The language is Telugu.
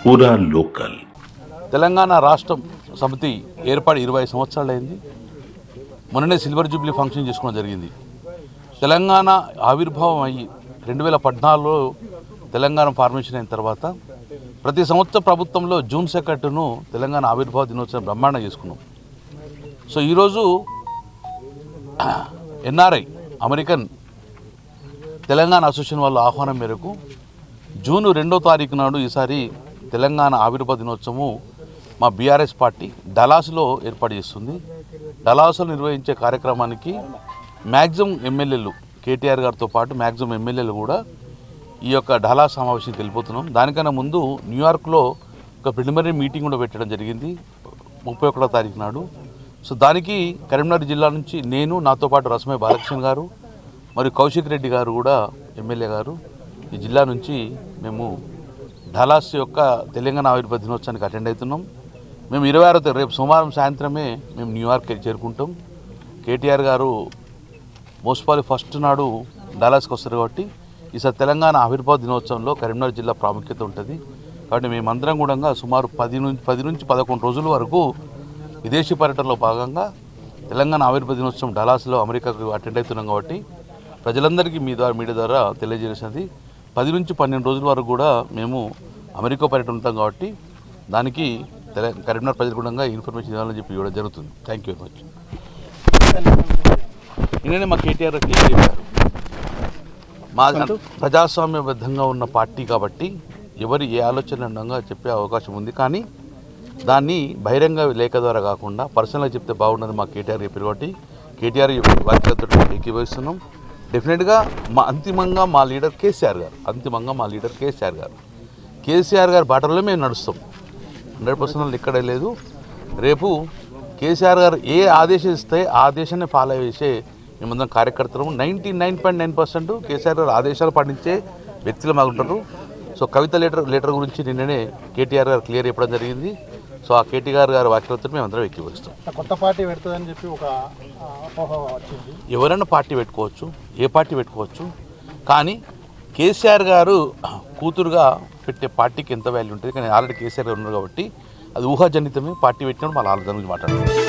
పూరా లోకల్. తెలంగాణ రాష్ట్ర సమితి ఏర్పడి 20 సంవత్సరాలైంది. మొన్ననే సిల్వర్ జూబ్లీ ఫంక్షన్ చేసుకోవడం జరిగింది. తెలంగాణ ఆవిర్భావం అయ్యి 2014లో తెలంగాణ ఫార్మేషన్ అయిన తర్వాత ప్రతి సంవత్సరం ప్రభుత్వంలో జూన్ 2ను తెలంగాణ ఆవిర్భావ దినోత్సవం బ్రహ్మాండంగా చేసుకున్నాం. సో ఈరోజు ఎన్ఆర్ఐ అమెరికన్ తెలంగాణ అసోసియేషన్ వాళ్ళ ఆహ్వానం మేరకు జూన్ 2వ తారీఖు నాడు ఈసారి తెలంగాణ ఆవిర్భావ దినోత్సవం మా బీఆర్ఎస్ పార్టీ డలాస్లో ఏర్పాటు చేస్తుంది. డలాస్లో నిర్వహించే కార్యక్రమానికి మ్యాక్సిమం ఎమ్మెల్యేలు కేటీఆర్ గారితో పాటు మ్యాక్సిమం ఎమ్మెల్యేలు కూడా ఈ యొక్క డలాస్ సమావేశానికి వెళ్ళిపోతున్నాం. దానికన్నా ముందు న్యూయార్క్లో ఒక ప్రిలిమినరీ మీటింగ్ కూడా పెట్టడం జరిగింది 31వ తారీఖు నాడు. సో దానికి కరీంనగర్ జిల్లా నుంచి నేను, నాతో పాటు రసమయ్య బాలకృష్ణ గారు మరియు కౌశిక్ రెడ్డి గారు కూడా ఎమ్మెల్యే గారు ఈ జిల్లా నుంచి మేము డలాస్ యొక్క తెలంగాణ ఆవిర్భావ దినోత్సవానికి అటెండ్ అవుతున్నాం. మేము 26వ రేపు సోమవారం సాయంత్రమే మేము న్యూయార్క్ చేరుకుంటాం. కేటీఆర్ గారు మోస్పాలి ఫస్ట్ నాడు డలాస్కి వస్తారు కాబట్టి ఈసారి తెలంగాణ ఆవిర్భావ దినోత్సవంలో కరీంనగర్ జిల్లా ప్రాముఖ్యత ఉంటుంది. కాబట్టి మేమందరం కూడా సుమారు 10 నుంచి 11 రోజుల వరకు విదేశీ పర్యటనలో భాగంగా తెలంగాణ ఆవిర్భావ దినోత్సవం డలాస్లో అమెరికాకు అటెండ్ అవుతున్నాం. కాబట్టి ప్రజలందరికీ మీడియా ద్వారా తెలియజేసినది 10 నుంచి 12 రోజుల వరకు కూడా మేము అమెరికా పర్యటన ఉంటాం. కాబట్టి దానికి కరీంనగర్ ప్రజలు కూడా ఇన్ఫర్మేషన్ ఇవ్వాలని చెప్పి ఇవ్వడం జరుగుతుంది. Thank you very much. నేనే మా కేటీఆర్ చెప్పారు, మా ప్రజాస్వామ్యబద్ధంగా ఉన్న పార్టీ కాబట్టి ఎవరు ఏ ఆలోచన ఉండగా చెప్పే అవకాశం ఉంది. కానీ దాన్ని బహిరంగ లేఖ ద్వారా కాకుండా పర్సనల్గా చెప్తే బాగుండదు మా కేటీఆర్ చెప్పారు. కాబట్టి కేటీఆర్ వాక్యాలతో ఏకీభవిస్తున్నాం. డెఫినెట్గా అంతిమంగా మా లీడర్ కేసీఆర్ గారు కేసీఆర్ గారు బాటలో మేము నడుస్తాం. 100% ఇక్కడే లేదు. రేపు కేసీఆర్ గారు ఏ ఆదేశం ఇస్తే ఆ ఆదేశాన్ని ఫాలో చేసే మేమందరం కార్యకర్తలు 99.9% కేసీఆర్ గారు ఆదేశాలు పాటించే వ్యక్తులు మాకుంటారు. సో కవిత లెటర్ గురించి నిన్ననే కేటీఆర్ గారు క్లియర్ చెప్పడం జరిగింది. సో ఆ కేటీఆర్ గారి వాక్యాలతో మేము అందరం ఎక్కివస్తాం. కొత్త పార్టీ పెడుతుందని చెప్పి ఒక అపోహ వచ్చింది. ఎవరైనా పార్టీ పెట్టుకోవచ్చు, ఏ పార్టీ పెట్టుకోవచ్చు. కానీ కేసీఆర్ గారు కూతురుగా పెట్టే పార్టీకి ఎంత వాల్యూ ఉంటుంది. కానీ ఆల్రెడీ కేసీఆర్ గారు ఉన్నారు కాబట్టి అది ఊహాజనితమే. పార్టీ పెట్టినప్పుడు మళ్ళీ ఆలోచన గురించి మాట్లాడుతున్నాం.